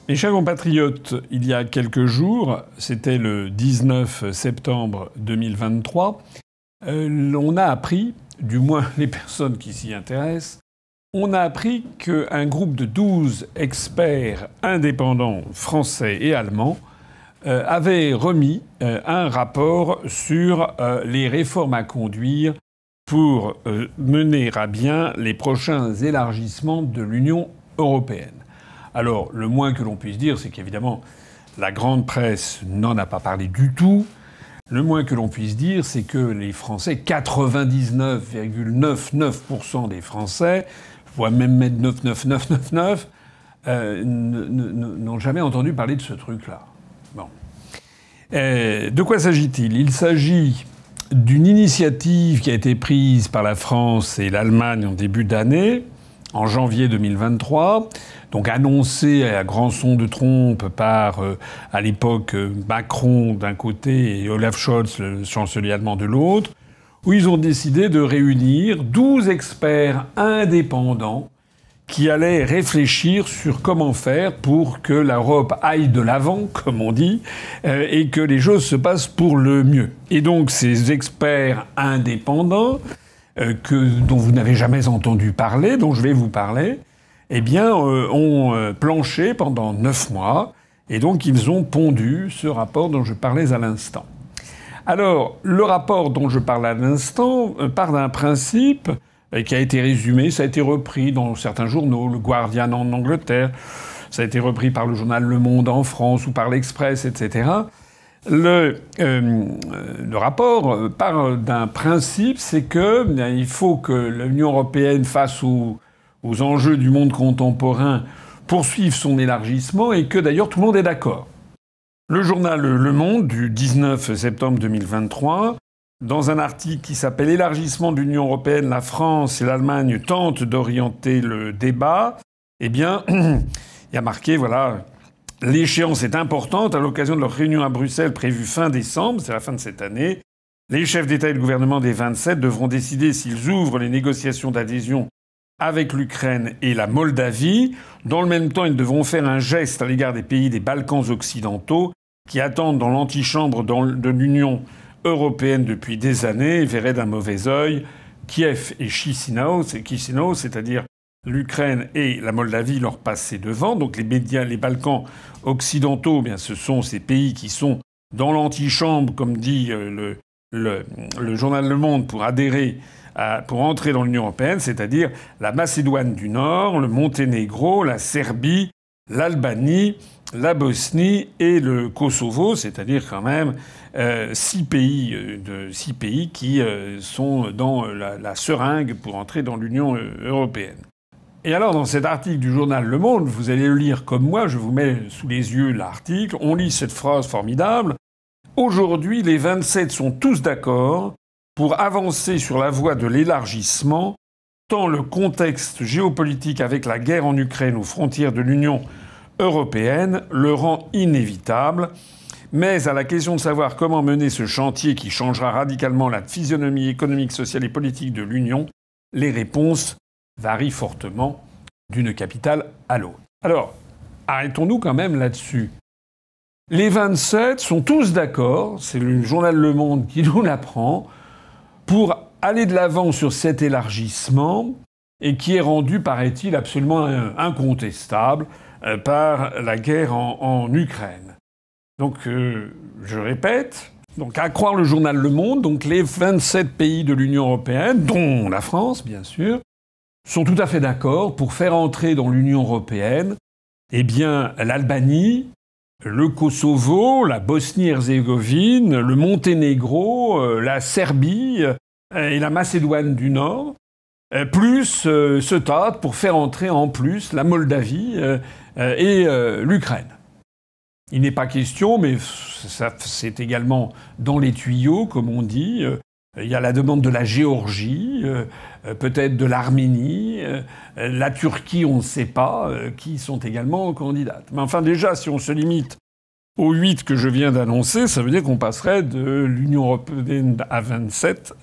Mes chers compatriotes, il y a quelques jours, c'était le 19 septembre 2023, on a appris, du moins les personnes qui s'y intéressent, on a appris qu'un groupe de 12 experts indépendants français et allemands avait remis un rapport sur les réformes à conduire pour mener à bien les prochains élargissements de l'Union européenne. Alors, le moins que l'on puisse dire, c'est qu'évidemment, la grande presse n'en a pas parlé du tout. Le moins que l'on puisse dire, c'est que les Français, 99,99% des Français, je pourrais même mettre 99999, n'ont jamais entendu parler de ce truc-là. Bon. De quoi s'agit-il ? Il s'agit d'une initiative qui a été prise par la France et l'Allemagne en début d'année, en janvier 2023, donc annoncée à grand son de trompe par, à l'époque, Macron d'un côté et Olaf Scholz, le chancelier allemand, de l'autre, où ils ont décidé de réunir 12 experts indépendants qui allaient réfléchir sur comment faire pour que l'Europe aille de l'avant, comme on dit, et que les choses se passent pour le mieux. Et donc ces experts indépendants, dont vous n'avez jamais entendu parler, dont je vais vous parler, eh bien, ont planché pendant 9 mois, et donc ils ont pondu ce rapport dont je parlais à l'instant. Alors, le rapport dont je parle à l'instant part d'un principe qui a été résumé, ça a été repris dans certains journaux, le Guardian en Angleterre, ça a été repris par le journal Le Monde en France ou par l'Express, etc. Le rapport part d'un principe, c'est que il faut que l'Union européenne, face aux enjeux du monde contemporain, poursuive son élargissement et que d'ailleurs tout le monde est d'accord. Le journal Le Monde du 19 septembre 2023, dans un article qui s'appelle « Élargissement de l'Union européenne, la France et l'Allemagne tentent d'orienter le débat », eh bien, il y a marqué, voilà, « L'échéance est importante à l'occasion de leur réunion à Bruxelles prévue fin décembre, c'est la fin de cette année. Les chefs d'État et de gouvernement des 27 devront décider s'ils ouvrent les négociations d'adhésion avec l'Ukraine et la Moldavie. Dans le même temps, ils devront faire un geste à l'égard des pays des Balkans occidentaux qui attendent dans l'antichambre de l'Union européenne depuis des années et verraient d'un mauvais œil Kiev et Chisinau, c'est-à-dire l'Ukraine et la Moldavie, leur passer devant. Donc les médias, les Balkans occidentaux, bien, ce sont ces pays qui sont dans l'antichambre, comme dit le journal Le Monde, pour adhérer, pour entrer dans l'Union européenne, c'est-à-dire la Macédoine du Nord, le Monténégro, la Serbie, l'Albanie, la Bosnie et le Kosovo, c'est-à-dire quand même 6 pays qui sont dans la seringue pour entrer dans l'Union européenne. Et alors, dans cet article du journal Le Monde, vous allez le lire comme moi, je vous mets sous les yeux l'article, on lit cette phrase formidable. « Aujourd'hui, les 27 sont tous d'accord pour avancer sur la voie de l'élargissement, tant le contexte géopolitique avec la guerre en Ukraine aux frontières de l'Union européenne le rend inévitable. Mais à la question de savoir comment mener ce chantier qui changera radicalement la physionomie économique, sociale et politique de l'Union, les réponses varient fortement d'une capitale à l'autre. » Alors, arrêtons-nous quand même là-dessus. Les 27 sont tous d'accord, c'est le journal Le Monde qui nous l'apprend, pour aller de l'avant sur cet élargissement, et qui est rendu, paraît-il, absolument incontestable par la guerre en Ukraine. Donc, je répète, donc à croire le journal Le Monde, donc les 27 pays de l'Union européenne, dont la France, bien sûr, sont tout à fait d'accord pour faire entrer dans l'Union européenne, eh bien, l'Albanie, le Kosovo, la Bosnie-Herzégovine, le Monténégro, la Serbie et la Macédoine du Nord, plus se tâtent pour faire entrer en plus la Moldavie et l'Ukraine. Il n'est pas question, mais c'est également dans les tuyaux, comme on dit. Il y a la demande de la Géorgie, peut-être de l'Arménie, la Turquie, on ne sait pas, qui sont également candidates. Mais enfin, déjà, si on se limite aux 8 que je viens d'annoncer, ça veut dire qu'on passerait de l'Union européenne à 27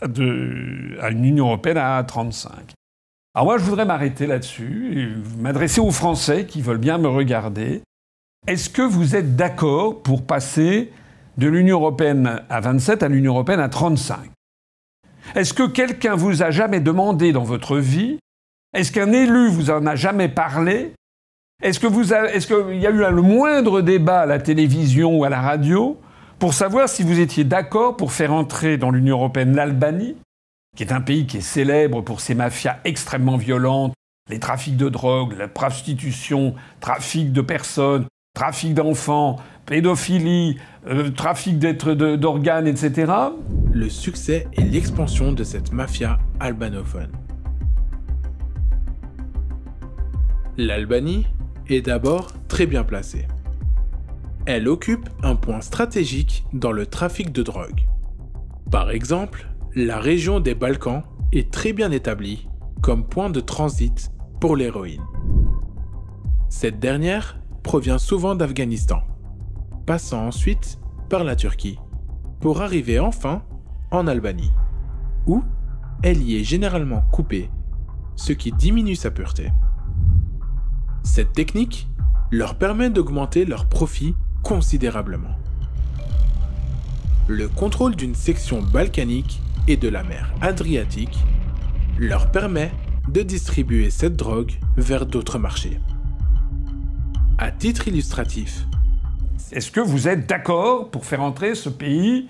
à une Union européenne à 35. Alors moi, je voudrais m'arrêter là-dessus, et m'adresser aux Français qui veulent bien me regarder. Est-ce que vous êtes d'accord pour passer de l'Union européenne à 27 à l'Union européenne à 35 ? Est-ce que quelqu'un vous a jamais demandé dans votre vie? Est-ce qu'un élu vous en a jamais parlé? Est-ce qu'il y a eu le moindre débat à la télévision ou à la radio pour savoir si vous étiez d'accord pour faire entrer dans l'Union européenne l'Albanie, qui est un pays qui est célèbre pour ses mafias extrêmement violentes, les trafics de drogue, la prostitution, trafic de personnes, trafic d'enfants, pédophilie, trafic d'organes, etc. Le succès et l'expansion de cette mafia albanophone. L'Albanie est d'abord très bien placée. Elle occupe un point stratégique dans le trafic de drogue. Par exemple, la région des Balkans est très bien établie comme point de transit pour l'héroïne. Cette dernière provient souvent d'Afghanistan, passant ensuite par la Turquie, pour arriver enfin en Albanie, où elle y est généralement coupée, ce qui diminue sa pureté. Cette technique leur permet d'augmenter leurs profits considérablement. Le contrôle d'une section balkanique et de la mer Adriatique leur permet de distribuer cette drogue vers d'autres marchés. À titre illustratif, est-ce que vous êtes d'accord pour faire entrer ce pays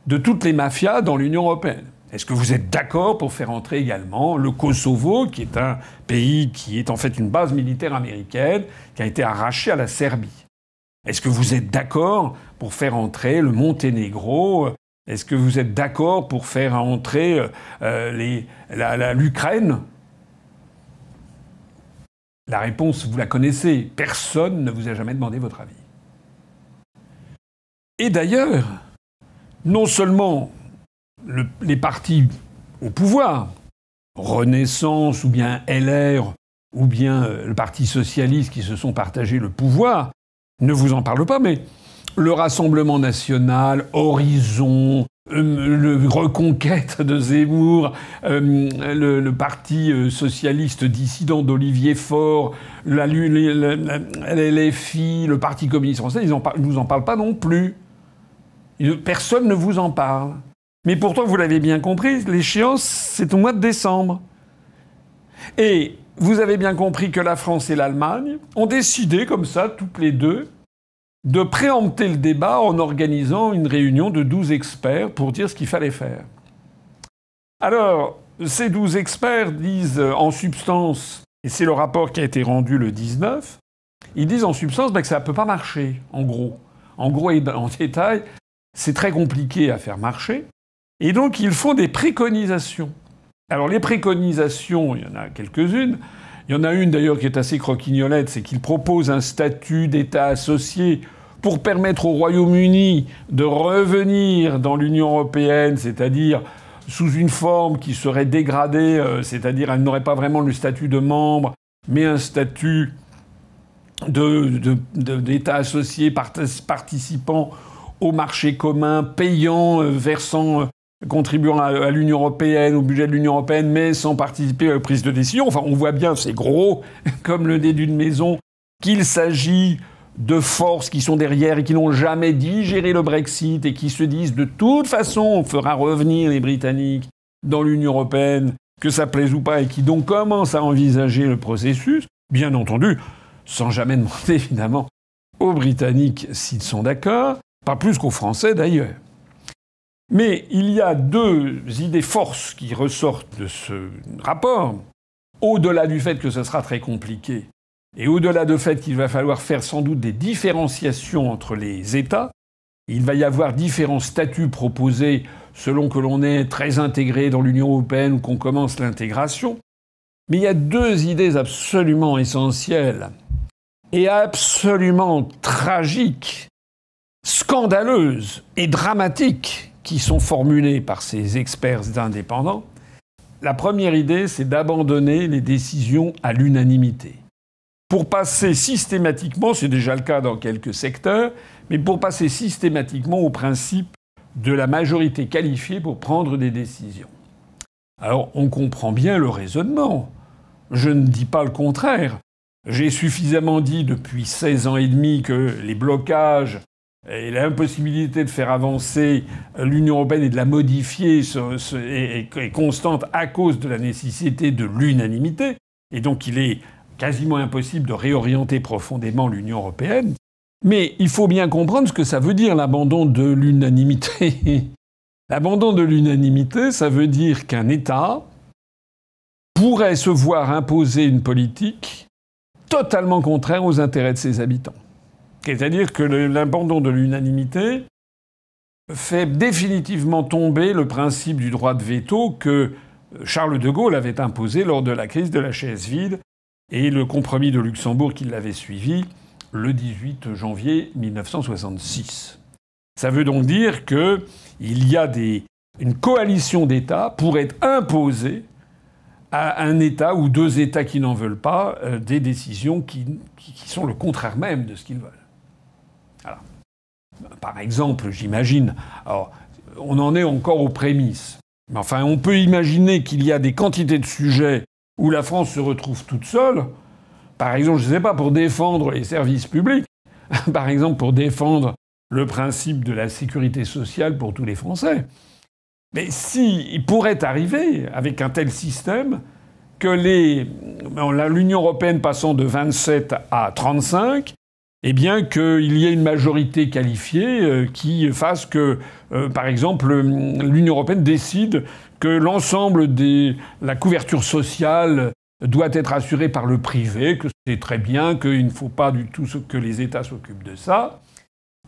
de toutes les mafias dans l'Union européenne? Est-ce que vous êtes d'accord pour faire entrer également le Kosovo, qui est un pays qui est en fait une base militaire américaine, qui a été arraché à la Serbie? Est-ce que vous êtes d'accord pour faire entrer le Monténégro? Est-ce que vous êtes d'accord pour faire entrer l'Ukraine? La réponse, vous la connaissez. Personne ne vous a jamais demandé votre avis. Et d'ailleurs, non seulement les partis au pouvoir, Renaissance ou bien LR ou bien le Parti socialiste qui se sont partagés le pouvoir, ne vous en parlent pas, mais le Rassemblement national, Horizon, le Reconquête de Zemmour, le Parti socialiste dissident d'Olivier Faure, la LFI, le Parti communiste français, ils ne vous en parlent pas non plus. Personne ne vous en parle. Mais pourtant, vous l'avez bien compris, l'échéance, c'est au mois de décembre. Et vous avez bien compris que la France et l'Allemagne ont décidé, comme ça, toutes les deux, de préempter le débat en organisant une réunion de 12 experts pour dire ce qu'il fallait faire. Alors, ces 12 experts disent en substance, et c'est le rapport qui a été rendu le 19, ils disent en substance que ça ne peut pas marcher, en gros. En gros et en détail, c'est très compliqué à faire marcher. Et donc, ils font des préconisations. Alors, les préconisations, il y en a quelques-unes. Il y en a une, d'ailleurs, qui est assez croquignolette, c'est qu'ils proposent un statut d'État associé pour permettre au Royaume-Uni de revenir dans l'Union européenne, c'est-à-dire sous une forme qui serait dégradée, c'est-à-dire elle n'aurait pas vraiment le statut de membre, mais un statut d'État associé participant au marché commun, payant, versant, contribuant à l'Union européenne, au budget de l'Union européenne, mais sans participer à la prise de décision. Enfin, on voit bien, c'est gros, comme le nez d'une maison, qu'il s'agit de forces qui sont derrière et qui n'ont jamais digéré le Brexit et qui se disent de toute façon on fera revenir les Britanniques dans l'Union européenne, que ça plaise ou pas, et qui donc commencent à envisager le processus, bien entendu, sans jamais demander évidemment aux Britanniques s'ils sont d'accord, pas plus qu'aux Français d'ailleurs. Mais il y a deux idées forces qui ressortent de ce rapport, au-delà du fait que ce sera très compliqué, et au-delà du fait qu'il va falloir faire sans doute des différenciations entre les États. Il va y avoir différents statuts proposés selon que l'on est très intégré dans l'Union européenne ou qu'on commence l'intégration. Mais il y a deux idées absolument essentielles et absolument tragiques, scandaleuses et dramatiques qui sont formulées par ces experts indépendants. La première idée, c'est d'abandonner les décisions à l'unanimité. Pour passer systématiquement, c'est déjà le cas dans quelques secteurs, mais pour passer systématiquement au principe de la majorité qualifiée pour prendre des décisions. Alors, on comprend bien le raisonnement. Je ne dis pas le contraire. J'ai suffisamment dit depuis 16 ans et demi que les blocages et l'impossibilité de faire avancer l'Union européenne et de la modifier est constante à cause de la nécessité de l'unanimité. Et donc il est quasiment impossible de réorienter profondément l'Union européenne. Mais il faut bien comprendre ce que ça veut dire, l'abandon de l'unanimité. L'abandon de l'unanimité, ça veut dire qu'un État pourrait se voir imposer une politique totalement contraire aux intérêts de ses habitants. C'est-à-dire que l'abandon de l'unanimité fait définitivement tomber le principe du droit de veto que Charles de Gaulle avait imposé lors de la crise de la chaise vide et le compromis de Luxembourg qui l'avait suivi le 18 janvier 1966. Ça veut donc dire qu'il y a une coalition d'États pourrait imposer à un État ou deux États qui n'en veulent pas des décisions qui sont le contraire même de ce qu'ils veulent. Voilà. Par exemple, j'imagine, alors on en est encore aux prémices, mais enfin on peut imaginer qu'il y a des quantités de sujets où la France se retrouve toute seule, par exemple, je ne sais pas, pour défendre les services publics, par exemple pour défendre le principe de la sécurité sociale pour tous les Français. Mais il pourrait arriver, avec un tel système, que l'Union européenne passant de 27 à 35, eh bien qu'il y ait une majorité qualifiée qui fasse que, par exemple, l'Union européenne décide que l'ensemble de la couverture sociale doit être assurée par le privé, que c'est très bien, qu'il ne faut pas du tout que les États s'occupent de ça.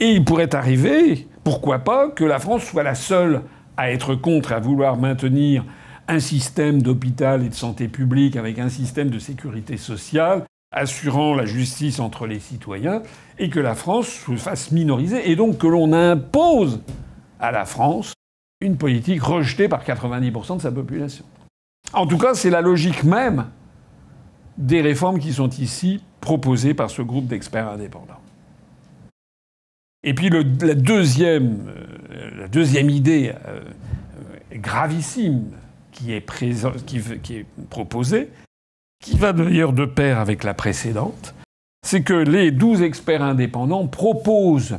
Et il pourrait arriver, pourquoi pas, que la France soit la seule à être contre, à vouloir maintenir un système d'hôpital et de santé publique avec un système de sécurité sociale assurant la justice entre les citoyens, et que la France se fasse minoriser, et donc que l'on impose à la France une politique rejetée par 90% de sa population. En tout cas, c'est la logique même des réformes qui sont ici proposées par ce groupe d'experts indépendants. Et puis la deuxième idée gravissime qui est proposée, qui va d'ailleurs de pair avec la précédente, c'est que les 12 experts indépendants proposent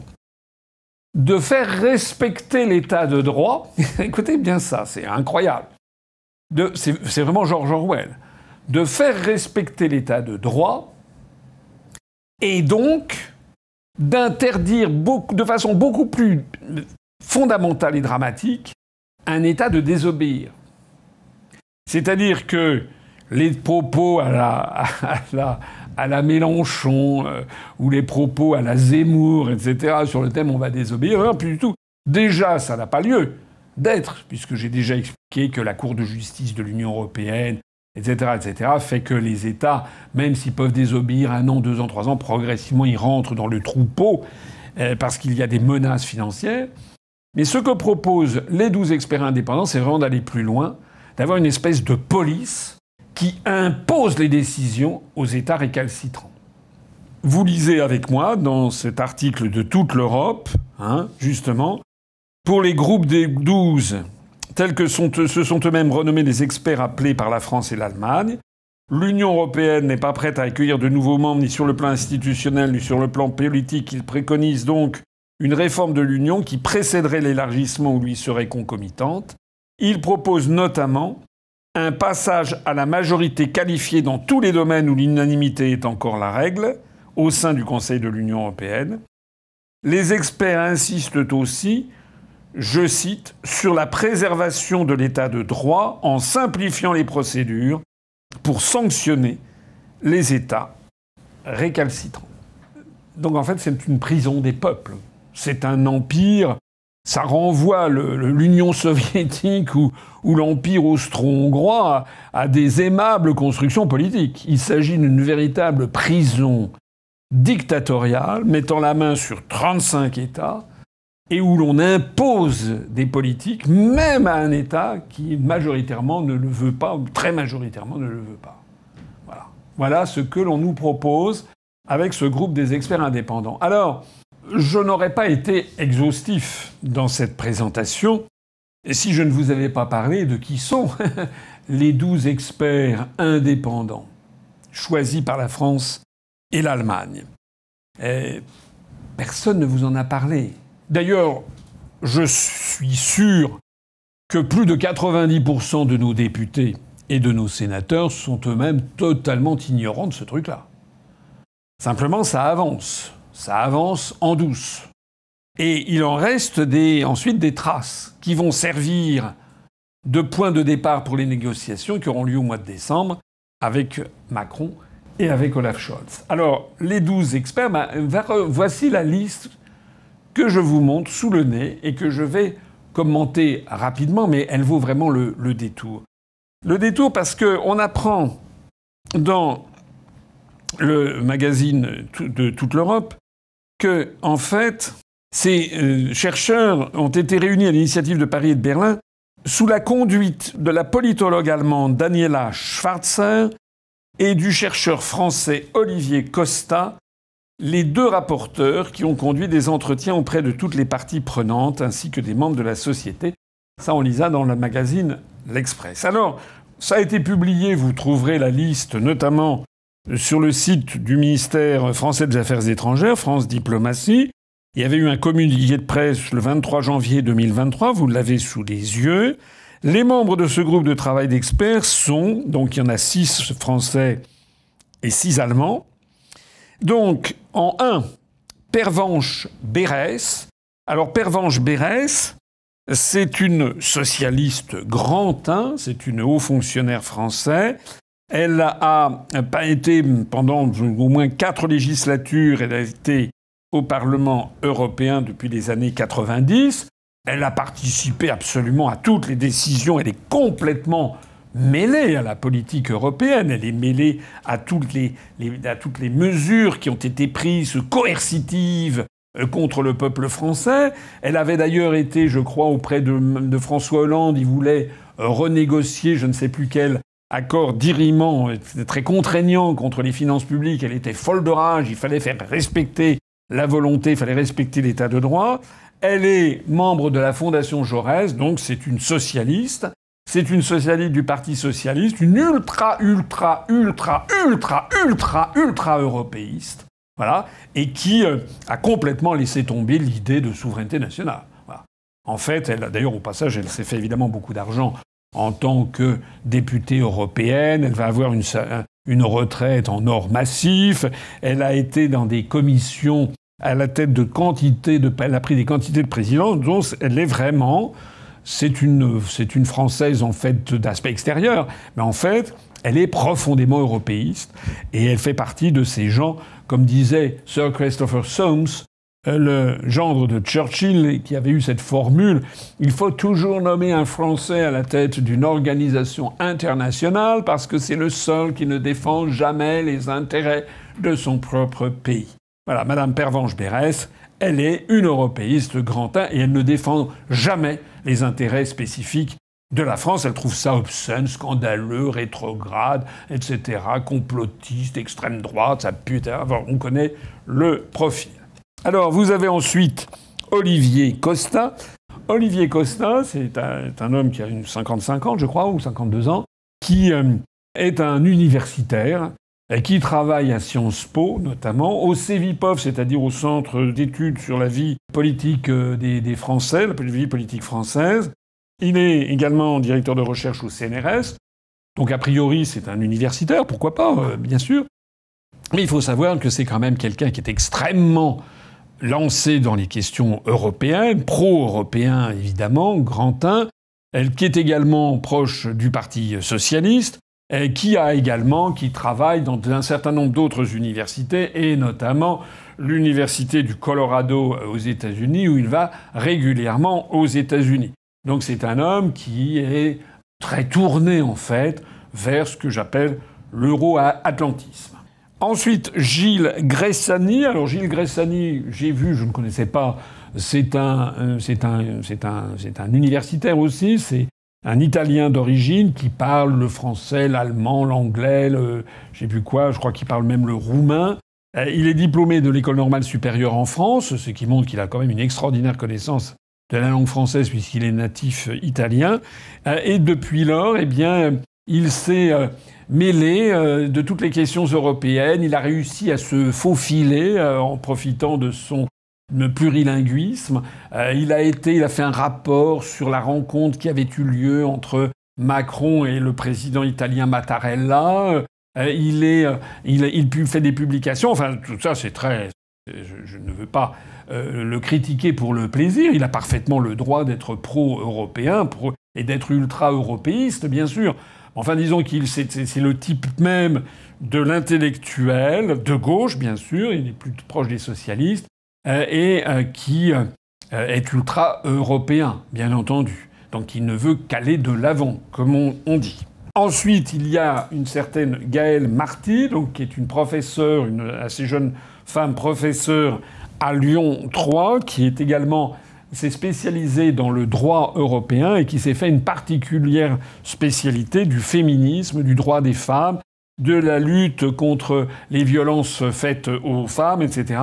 de faire respecter l'état de droit. Écoutez bien ça, c'est incroyable. C'est vraiment George Orwell. De faire respecter l'état de droit et donc d'interdire de façon beaucoup plus fondamentale et dramatique un état de désobéir. C'est-à-dire que les propos à la Mélenchon ou les propos à la Zemmour, etc., sur le thème « on va désobéir », non, plus du tout. Déjà, ça n'a pas lieu d'être, puisque j'ai déjà expliqué que la Cour de justice de l'Union européenne, etc., fait que les États, même s'ils peuvent désobéir 1 an, 2 ans, 3 ans, progressivement, ils rentrent dans le troupeau parce qu'il y a des menaces financières. Mais ce que proposent les 12 experts indépendants, c'est vraiment d'aller plus loin, d'avoir une espèce de police qui impose les décisions aux États récalcitrants. Vous lisez avec moi dans cet article de toute l'Europe, justement, pour les groupes des 12, tels que se sont eux-mêmes renommés les experts appelés par la France et l'Allemagne, l'Union européenne n'est pas prête à accueillir de nouveaux membres ni sur le plan institutionnel ni sur le plan politique. Il préconise donc une réforme de l'Union qui précéderait l'élargissement ou lui serait concomitante. Il propose notamment un passage à la majorité qualifiée dans tous les domaines où l'unanimité est encore la règle, au sein du Conseil de l'Union européenne. Les experts insistent aussi, je cite, sur la préservation de l'état de droit en simplifiant les procédures pour sanctionner les États récalcitrants. Donc en fait, c'est une prison des peuples. C'est un empire. Ça renvoie l'Union soviétique ou l'Empire austro-hongrois à des aimables constructions politiques. Il s'agit d'une véritable prison dictatoriale mettant la main sur 35 États et où l'on impose des politiques, même à un État qui majoritairement ne le veut pas, ou très majoritairement ne le veut pas. Voilà ce que l'on nous propose avec ce groupe des experts indépendants. Alors, je n'aurais pas été exhaustif dans cette présentation si je ne vous avais pas parlé de qui sont les 12 experts indépendants. choisis par la France et l'Allemagne. Et personne ne vous en a parlé. D'ailleurs, je suis sûr que plus de 90% de nos députés et de nos sénateurs sont eux-mêmes totalement ignorants de ce truc-là. Simplement, ça avance. Ça avance en douce. Et il en reste ensuite des traces qui vont servir de point de départ pour les négociations qui auront lieu au mois de décembre avec Macron et avec Olaf Scholz. Alors, les 12 experts, voici la liste que je vous montre sous le nez et que je vais commenter rapidement, mais elle vaut vraiment le détour. Le détour parce qu'on apprend dans le magazine de toute l'Europe que, en fait, ces chercheurs ont été réunis à l'initiative de Paris et de Berlin sous la conduite de la politologue allemande Daniela Schwarzer et du chercheur français Olivier Costa, les deux rapporteurs qui ont conduit des entretiens auprès de toutes les parties prenantes ainsi que des membres de la société. Ça, on lit ça dans le magazine L'Express. Alors, ça a été publié, vous trouverez la liste notamment sur le site du ministère français des Affaires étrangères, France Diplomatie. Il y avait eu un communiqué de presse le 23 janvier 2023, vous l'avez sous les yeux. Les membres de ce groupe de travail d'experts sont, donc il y en a 6 Français et 6 Allemands. Donc, en 1, Pervenche Berès. Alors, Pervenche Berès, c'est une socialiste grand 1, c'est une haut fonctionnaire français. Elle a pas été, pendant au moins 4 législatures, elle a été au Parlement européen depuis les années 90. Elle a participé absolument à toutes les décisions. Elle est complètement mêlée à la politique européenne. Elle est mêlée à toutes les mesures qui ont été prises coercitives contre le peuple français. Elle avait d'ailleurs été, je crois, auprès de François Hollande. Il voulait renégocier je ne sais plus quel accord d'irriement très contraignant contre les finances publiques. Elle était folle de rage. Il fallait faire respecter la volonté, il fallait respecter l'état de droit. Elle est membre de la Fondation Jaurès, donc c'est une socialiste. C'est une socialiste du Parti socialiste, une ultra européiste. Voilà. Et qui a complètement laissé tomber l'idée de souveraineté nationale. Voilà. En fait, d'ailleurs, au passage, elle s'est fait évidemment beaucoup d'argent en tant que députée européenne. Elle va avoir une retraite en or massif. Elle a été dans des commissions à la tête de elle a pris des quantités de présidence, dont elle est vraiment, c'est une Française en fait d'aspect extérieur, mais en fait, elle est profondément européiste et elle fait partie de ces gens, comme disait Sir Christopher Soames, le gendre de Churchill, qui avait eu cette formule, il faut toujours nommer un Français à la tête d'une organisation internationale parce que c'est le seul qui ne défend jamais les intérêts de son propre pays. Voilà, Madame Pervenche Berès, elle est une européiste grand 1 et elle ne défend jamais les intérêts spécifiques de la France. Elle trouve ça obscène, scandaleux, rétrograde, etc., complotiste, extrême droite, ça pue, etc. On connaît le profil. Alors, vous avez ensuite Olivier Costa. Olivier Costa, c'est un homme qui a 55 ans, je crois, ou 52 ans, qui est un universitaire qui travaille à Sciences Po, notamment, au CEVIPOF, c'est-à-dire au Centre d'études sur la vie politique des Français, la vie politique française. Il est également directeur de recherche au CNRS. Donc, a priori, c'est un universitaire, pourquoi pas, bien sûr. Mais il faut savoir que c'est quand même quelqu'un qui est extrêmement lancé dans les questions européennes, pro-européen évidemment, grand 1, qui est également proche du Parti socialiste, qui travaille dans un certain nombre d'autres universités, et notamment l'université du Colorado aux États-Unis, où il va régulièrement aux États-Unis. Donc c'est un homme qui est très tourné en fait vers ce que j'appelle l'euro-atlantisme. Ensuite, Gilles Gressani. Alors Gilles Gressani, j'ai vu, je ne connaissais pas, c'est un universitaire aussi, c'est un Italien d'origine qui parle le français, l'allemand, l'anglais, je sais plus quoi, je crois qu'il parle même le roumain. Il est diplômé de l'École normale supérieure en France, ce qui montre qu'il a quand même une extraordinaire connaissance de la langue française puisqu'il est natif italien. Et depuis lors, eh bien, il s'est mêlé de toutes les questions européennes. Il a réussi à se faufiler en profitant de son plurilinguisme. Il a fait un rapport sur la rencontre qui avait eu lieu entre Macron et le président italien Mattarella. Il fait des publications. Enfin, tout ça, c'est très... Je ne veux pas le critiquer pour le plaisir. Il a parfaitement le droit d'être pro-européen et d'être ultra-européiste, bien sûr. Enfin, disons c'est le type même de l'intellectuel, de gauche, bien sûr, il est plus proche des socialistes, qui est ultra-européen, bien entendu. Donc il ne veut qu'aller de l'avant, comme on dit. Ensuite, il y a une certaine Gaëlle Marty, donc, qui est une professeure, une assez jeune femme professeure à Lyon 3, qui est également... s'est spécialisée dans le droit européen et qui s'est fait une particulière spécialité du féminisme, du droit des femmes, de la lutte contre les violences faites aux femmes, etc.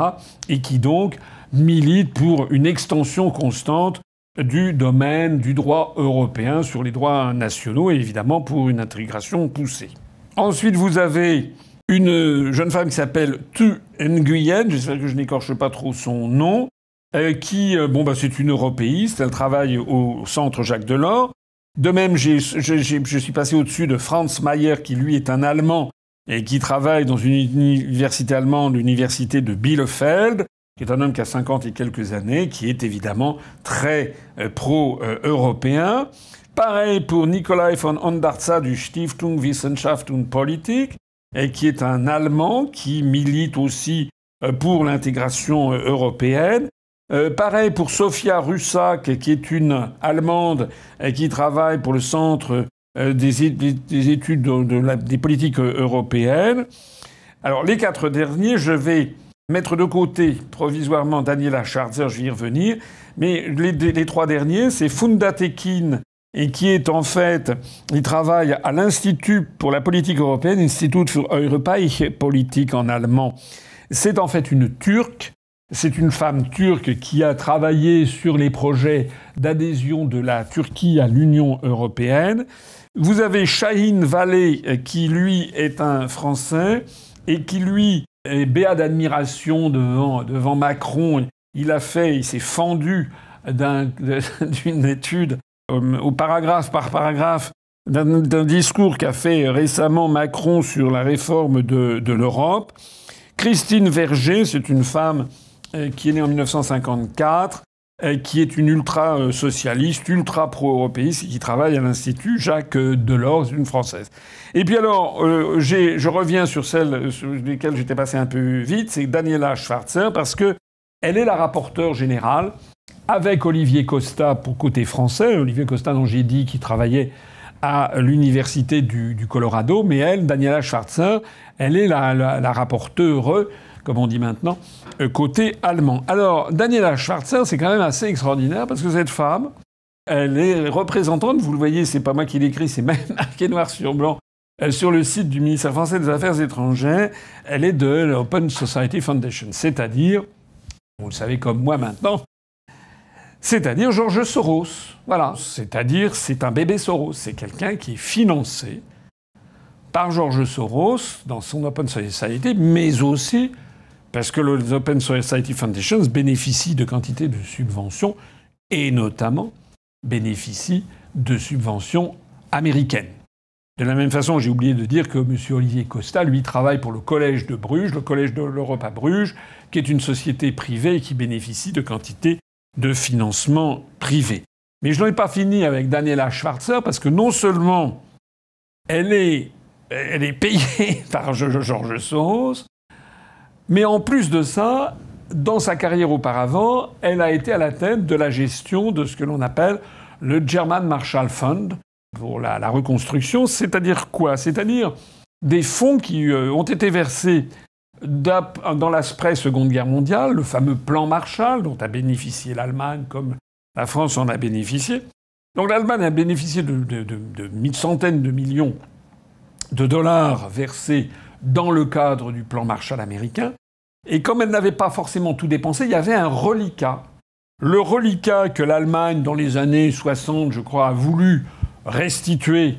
Et qui donc milite pour une extension constante du domaine du droit européen sur les droits nationaux et évidemment pour une intégration poussée. Ensuite, vous avez une jeune femme qui s'appelle Tu Nguyen, j'espère que je n'écorche pas trop son nom, c'est une européiste, elle travaille au centre Jacques Delors. De même, je suis passé au-dessus de Franz Mayer, qui lui est un Allemand et qui travaille dans une université allemande, l'université de Bielefeld, qui est un homme qui a 50 et quelques années, qui est évidemment très pro-européen. Pareil pour Nikolai von Ondarza du Stiftung Wissenschaft und Politik, et qui est un Allemand qui milite aussi pour l'intégration européenne. Pareil pour Sofia Russak, qui est une Allemande qui travaille pour le Centre des études des politiques européennes. Alors, les 4 derniers, je vais mettre de côté provisoirement Daniela Scharzer, je vais y revenir. Mais les 3 derniers, c'est Funda Tekin, et qui est en fait... Il travaille à l'Institut pour la politique européenne, Institut für Europäische Politik en allemand. C'est en fait une Turque. C'est une femme turque qui a travaillé sur les projets d'adhésion de la Turquie à l'Union européenne. Vous avez Shahin Vallée, qui lui est un Français et qui lui est béat d'admiration devant Macron. Il s'est fendu d'une étude au paragraphe par paragraphe d'un discours qu'a fait récemment Macron sur la réforme de l'Europe. Christine Verger, c'est une femme qui est née en 1954, qui est une ultra-socialiste, ultra-pro-européiste, et qui travaille à l'Institut Jacques Delors, une Française. Et puis alors, je reviens sur celle sur lesquelles j'étais passé un peu vite, c'est Daniela Schwarzer, parce que elle est la rapporteure générale, avec Olivier Costa pour côté français, Olivier Costa dont j'ai dit qu'il travaillait à l'université du Colorado, mais elle, Daniela Schwarzer, elle est la rapporteure, comme on dit maintenant, côté allemand. Alors, Daniela Schwarzer, c'est quand même assez extraordinaire parce que cette femme, elle est représentante, vous le voyez, c'est pas moi qui l'écris, c'est même marqué noir sur blanc sur le site du ministère français des Affaires étrangères, elle est de l'Open Society Foundation, c'est-à-dire, vous le savez comme moi maintenant, c'est-à-dire George Soros. Voilà, c'est-à-dire c'est un bébé Soros, c'est quelqu'un qui est financé par George Soros dans son Open Society, mais aussi parce que les Open Society Foundations bénéficient de quantités de subventions et notamment bénéficient de subventions américaines. De la même façon, j'ai oublié de dire que M. Olivier Costa, lui, travaille pour le Collège de Bruges, le Collège de l'Europe à Bruges, qui est une société privée et qui bénéficie de quantités de financement privé. Mais je n'en ai pas fini avec Daniela Schwarzer parce que non seulement elle est payée par George Soros, mais en plus de ça, dans sa carrière auparavant, elle a été à la tête de la gestion de ce que l'on appelle le German Marshall Fund pour la reconstruction. C'est-à-dire quoi? C'est-à-dire des fonds qui ont été versés dans l'après-Seconde Guerre mondiale, le fameux plan Marshall dont a bénéficié l'Allemagne comme la France en a bénéficié. Donc l'Allemagne a bénéficié de centaines de millions de dollars versés dans le cadre du plan Marshall américain. Et comme elle n'avait pas forcément tout dépensé, il y avait un reliquat. Le reliquat que l'Allemagne, dans les années 60, je crois, a voulu restituer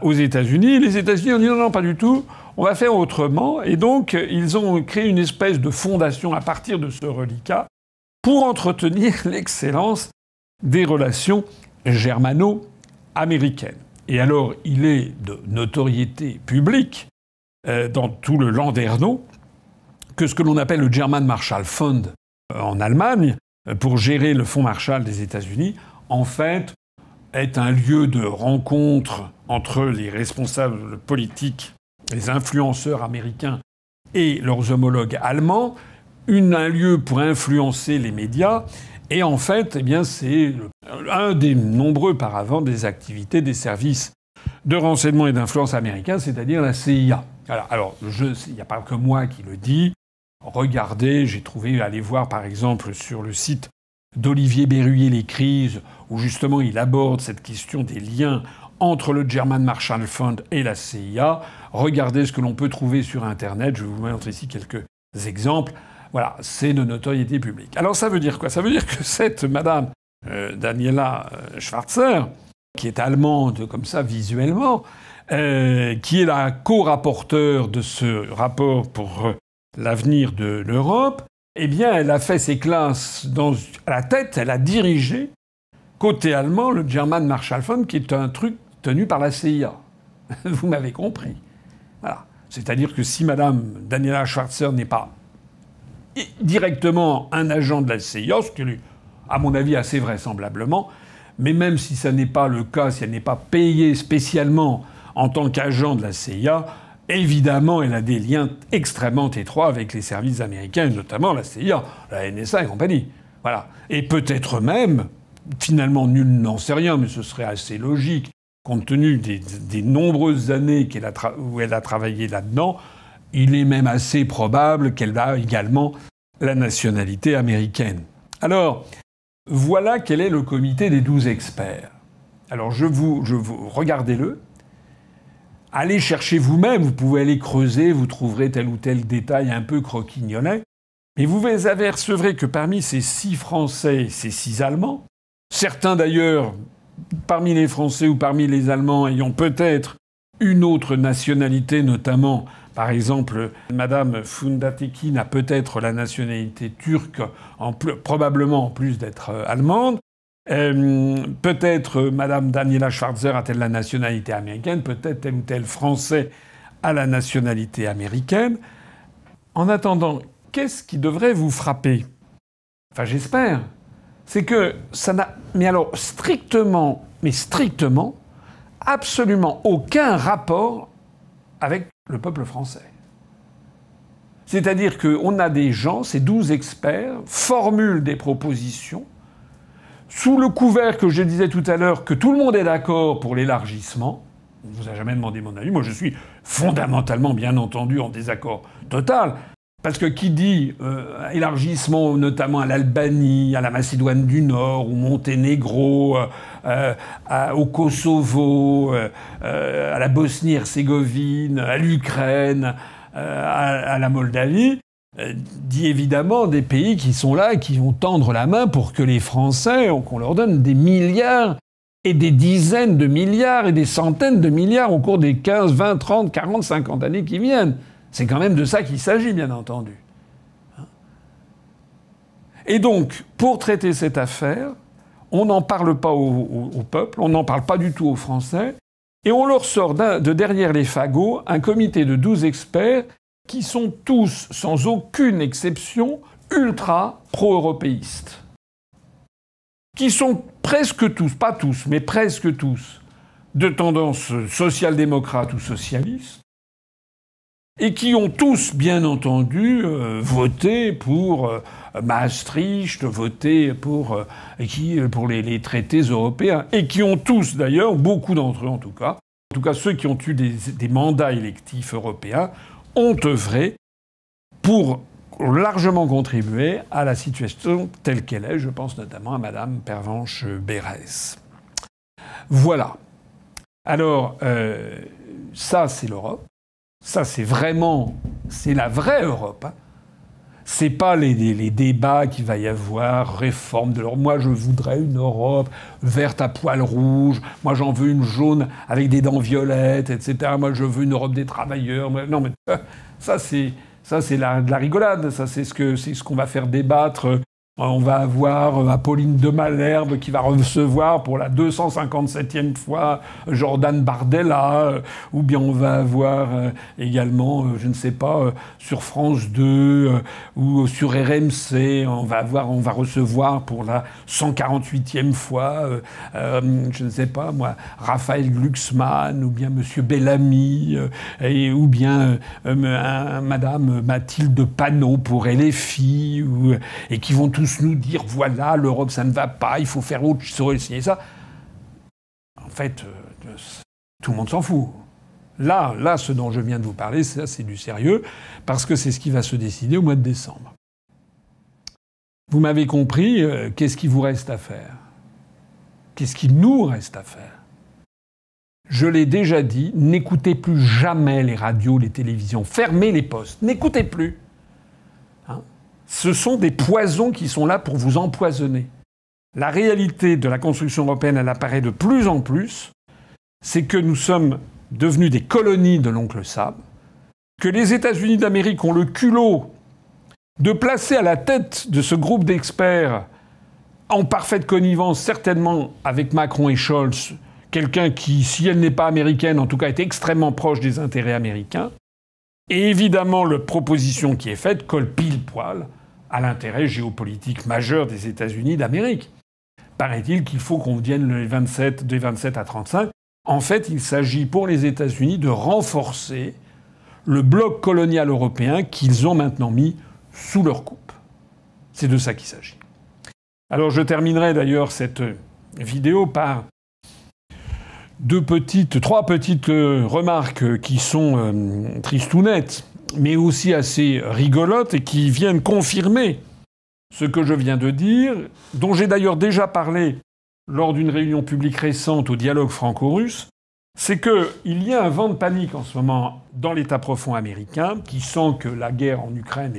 aux États-Unis. Les États-Unis ont dit non, non, pas du tout, on va faire autrement. Et donc, ils ont créé une espèce de fondation à partir de ce reliquat pour entretenir l'excellence des relations germano-américaines. Et alors, il est de notoriété publique dans tout le Landerneau que ce que l'on appelle le German Marshall Fund en Allemagne, pour gérer le Fonds Marshall des États-Unis, en fait, est un lieu de rencontre entre les responsables politiques, les influenceurs américains et leurs homologues allemands, un lieu pour influencer les médias, et en fait, eh bien, c'est un des nombreux paravents des activités des services de renseignement et d'influence américains, c'est-à-dire la CIA. Alors, il n'y a pas que moi qui le dis. Regardez, j'ai trouvé, allez voir par exemple sur le site d'Olivier Berruyer Les Crises, où justement il aborde cette question des liens entre le German Marshall Fund et la CIA. Regardez ce que l'on peut trouver sur Internet. Je vais vous mettre ici quelques exemples. Voilà, c'est de notoriété publique. Alors ça veut dire quoi? Ça veut dire que cette madame Daniela Schwarzer, qui est allemande comme ça visuellement, qui est la co-rapporteure de ce rapport pour l'avenir de l'Europe, eh bien, elle a fait ses classes à la tête, elle a dirigé, côté allemand, le German Marshall Fund, qui est un truc tenu par la CIA. Vous m'avez compris. Voilà. C'est-à-dire que si madame Daniela Schwarzer n'est pas directement un agent de la CIA, ce qui est, à mon avis, assez vraisemblablement, mais même si ça n'est pas le cas, si elle n'est pas payée spécialement en tant qu'agent de la CIA, évidemment, elle a des liens extrêmement étroits avec les services américains, notamment la CIA, la NSA et compagnie. Voilà. Et peut-être même, finalement, nul n'en sait rien, mais ce serait assez logique, compte tenu des nombreuses années où elle a travaillé là-dedans, il est même assez probable qu'elle a également la nationalité américaine. Alors, voilà quel est le comité des 12 experts. Alors, je vous regardez-le. Allez chercher vous-même, vous pouvez aller creuser, vous trouverez tel ou tel détail un peu croquignolet. Mais vous apercevrez que parmi ces 6 Français, ces 6 Allemands, certains d'ailleurs, parmi les Français ou parmi les Allemands, ayant peut-être une autre nationalité, notamment, par exemple, Madame Funda Tekin a peut-être la nationalité turque, probablement en plus d'être allemande. Peut-être Madame Daniela Schwarzer a-t-elle la nationalité américaine, peut-être tel ou tel Français a la nationalité américaine. En attendant, qu'est-ce qui devrait vous frapper? Enfin, j'espère. C'est que ça n'a, mais alors strictement, absolument aucun rapport avec le peuple français. C'est-à-dire qu'on a des gens, ces 12 experts, formulent des propositions sous le couvert que je disais tout à l'heure que tout le monde est d'accord pour l'élargissement. On ne vous a jamais demandé mon avis. Moi, je suis fondamentalement, bien entendu, en désaccord total. Parce que qui dit élargissement notamment à l'Albanie, à la Macédoine du Nord, au Monténégro, au Kosovo, à la Bosnie-Herzégovine, à l'Ukraine, à la Moldavie, dit évidemment des pays qui sont là et qui vont tendre la main pour que les Français, qu'on leur donne des milliards et des dizaines de milliards et des centaines de milliards au cours des 15, 20, 30, 40, 50 années qui viennent. C'est quand même de ça qu'il s'agit, bien entendu. Et donc, pour traiter cette affaire, on n'en parle pas au peuple, on n'en parle pas du tout aux Français, et on leur sort de derrière les fagots un comité de 12 experts qui sont tous, sans aucune exception, ultra pro-européistes. Qui sont presque tous, pas tous, mais presque tous, de tendance social-démocrate ou socialiste, et qui ont tous, bien entendu, voté pour Maastricht, voté pour les traités européens, et qui ont tous, d'ailleurs, beaucoup d'entre eux en tout cas ceux qui ont eu des mandats électifs européens, ont œuvré pour largement contribuer à la situation telle qu'elle est. Je pense notamment à Madame Pervenche Berès. Voilà. Alors, ça, c'est l'Europe. Ça, c'est la vraie Europe. Hein. C'est pas les débats qu'il va y avoir, réforme de l'Europe. Moi, je voudrais une Europe verte à poils rouges. Moi, j'en veux une jaune avec des dents violettes, etc. Moi, je veux une Europe des travailleurs. Non, mais ça, c'est de la rigolade. Ça, c'est ce qu'on va faire débattre. On va avoir Apolline de Malherbe qui va recevoir pour la 257e fois Jordan Bardella, ou bien on va avoir également, je ne sais pas, sur France 2 ou sur RMC, on va recevoir pour la 148e fois, je ne sais pas moi, Raphaël Glucksmann, ou bien Monsieur Bellamy, ou bien Madame Mathilde Panot pour LFI, et qui vont tous nous dire voilà, l'Europe ça ne va pas, il faut faire autre chose et ça. En fait, tout le monde s'en fout. Là, ce dont je viens de vous parler, ça c'est du sérieux, parce que c'est ce qui va se décider au mois de décembre. Vous m'avez compris, qu'est-ce qu'il vous reste à faire? Qu'est-ce qu'il nous reste à faire? Je l'ai déjà dit, n'écoutez plus jamais les radios, les télévisions, fermez les postes, n'écoutez plus. Ce sont des poisons qui sont là pour vous empoisonner. La réalité de la construction européenne, elle apparaît de plus en plus, c'est que nous sommes devenus des colonies de l'oncle Sam, que les États-Unis d'Amérique ont le culot de placer à la tête de ce groupe d'experts, en parfaite connivence certainement avec Macron et Scholz, quelqu'un qui, si elle n'est pas américaine, en tout cas est extrêmement proche des intérêts américains. Et évidemment, la proposition qui est faite colle pile-poil à l'intérêt géopolitique majeur des États-Unis d'Amérique. Paraît-il qu'il faut qu'on vienne des 27 à 35. En fait, il s'agit pour les États-Unis de renforcer le bloc colonial européen qu'ils ont maintenant mis sous leur coupe. C'est de ça qu'il s'agit. Alors je terminerai d'ailleurs cette vidéo par trois petites remarques qui sont tristounettes, mais aussi assez rigolotes et qui viennent confirmer ce que je viens de dire, dont j'ai d'ailleurs déjà parlé lors d'une réunion publique récente au dialogue franco-russe, c'est qu'il y a un vent de panique en ce moment dans l'État profond américain qui sent que la guerre en Ukraine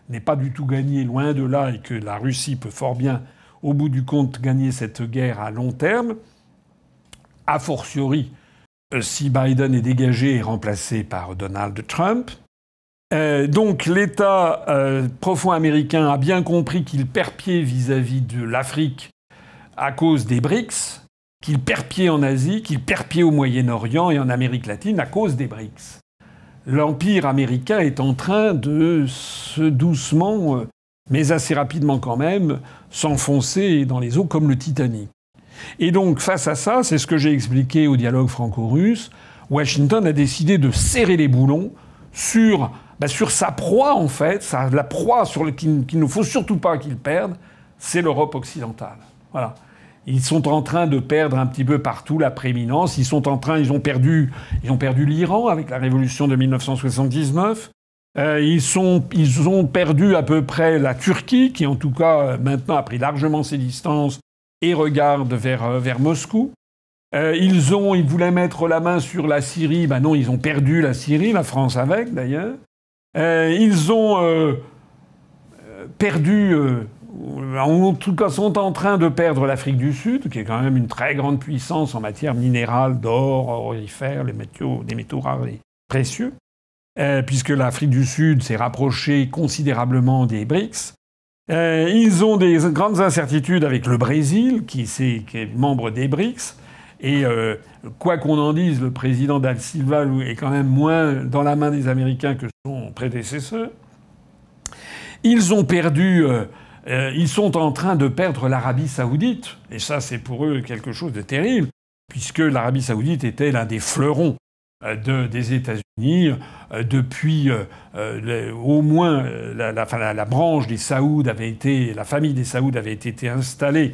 n'est pas du tout gagnée, loin de là, et que la Russie peut fort bien, au bout du compte, gagner cette guerre à long terme, a fortiori si Biden est dégagé et remplacé par Donald Trump. Donc l'État profond américain a bien compris qu'il perd pied vis-à-vis de l'Afrique à cause des BRICS, qu'il perd pied en Asie, qu'il perd pied au Moyen-Orient et en Amérique latine à cause des BRICS. L'Empire américain est en train de se doucement, mais assez rapidement quand même, s'enfoncer dans les eaux comme le Titanic. Et donc face à ça, c'est ce que j'ai expliqué au dialogue franco-russe, Washington a décidé de serrer les boulons sur sa proie, en fait, la proie qu'il ne faut surtout pas qu'ils perdent, c'est l'Europe occidentale. Voilà. Ils sont en train de perdre un petit peu partout la prééminence. Ils ont perdu l'Iran avec la révolution de 1979. Ils ont perdu à peu près la Turquie, qui en tout cas maintenant a pris largement ses distances et regarde vers Moscou. Ils voulaient mettre la main sur la Syrie. Ben non, ils ont perdu la Syrie, la France avec d'ailleurs. Ils ont perdu, en tout cas sont en train de perdre l'Afrique du Sud, qui est quand même une très grande puissance en matière minérale, d'or, orifère, des métaux rares et précieux, puisque l'Afrique du Sud s'est rapprochée considérablement des BRICS. Ils ont des grandes incertitudes avec le Brésil, qui est membre des BRICS. Et quoi qu'on en dise, le président Da Silva est quand même moins dans la main des Américains que son prédécesseur. Ils sont en train de perdre l'Arabie saoudite. Et ça, c'est pour eux quelque chose de terrible, puisque l'Arabie saoudite était l'un des fleurons des États-Unis depuis au moins la branche des Saouds la famille des Saouds avait été installée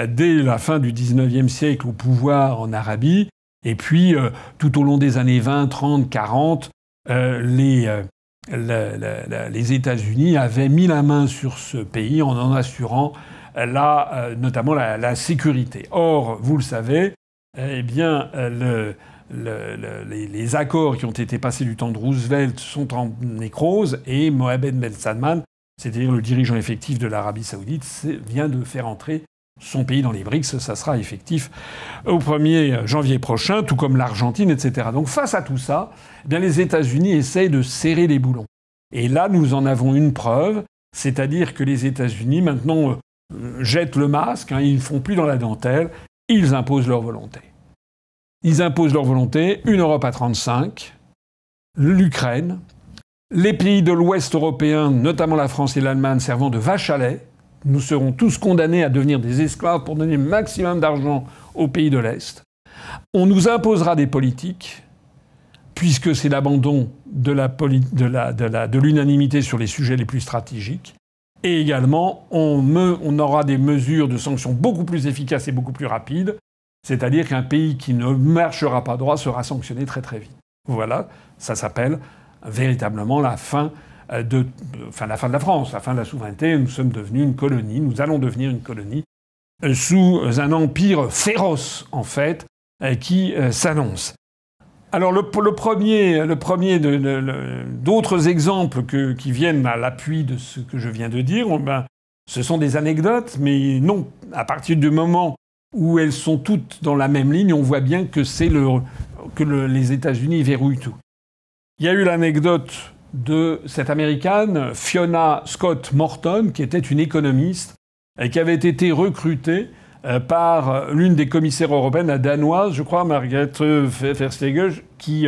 dès la fin du XIXe siècle au pouvoir en Arabie. Et puis, tout au long des années 20, 30, 40, les États-Unis avaient mis la main sur ce pays en assurant notamment la sécurité. Or, vous le savez, eh bien, les accords qui ont été passés du temps de Roosevelt sont en nécrose et Mohammed Ben Salman c'est-à-dire le dirigeant effectif de l'Arabie Saoudite, vient de faire entrer son pays dans les BRICS. Ça sera effectif au 1er janvier prochain, tout comme l'Argentine, etc. Donc face à tout ça, eh bien, les États-Unis essayent de serrer les boulons. Et là, nous en avons une preuve, c'est-à-dire que les États-Unis, maintenant, jettent le masque, ils ne font plus dans la dentelle, ils imposent leur volonté. Ils imposent leur volonté, une Europe à 35, l'Ukraine, les pays de l'Ouest européen, notamment la France et l'Allemagne, servant de vache à lait. Nous serons tous condamnés à devenir des esclaves pour donner le maximum d'argent aux pays de l'Est. On nous imposera des politiques, puisque c'est l'abandon de l'unanimité sur les sujets les plus stratégiques. Et également, on aura des mesures de sanctions beaucoup plus efficaces et beaucoup plus rapides. C'est-à-dire qu'un pays qui ne marchera pas droit sera sanctionné très très vite. Voilà, ça s'appelle véritablement la fin de la France, la fin de la souveraineté. Nous sommes devenus une colonie, nous allons devenir une colonie sous un empire féroce, en fait, qui s'annonce. Alors le premier d'autres exemples qui viennent à l'appui de ce que je viens de dire, ce sont des anecdotes, mais non, à partir du moment où elles sont toutes dans la même ligne, on voit bien que les États-Unis verrouillent tout. Il y a eu l'anecdote de cette Américaine, Fiona Scott Morton, qui était une économiste et qui avait été recrutée par l'une des commissaires européennes, la danoise, je crois, Margrethe Vestager, qui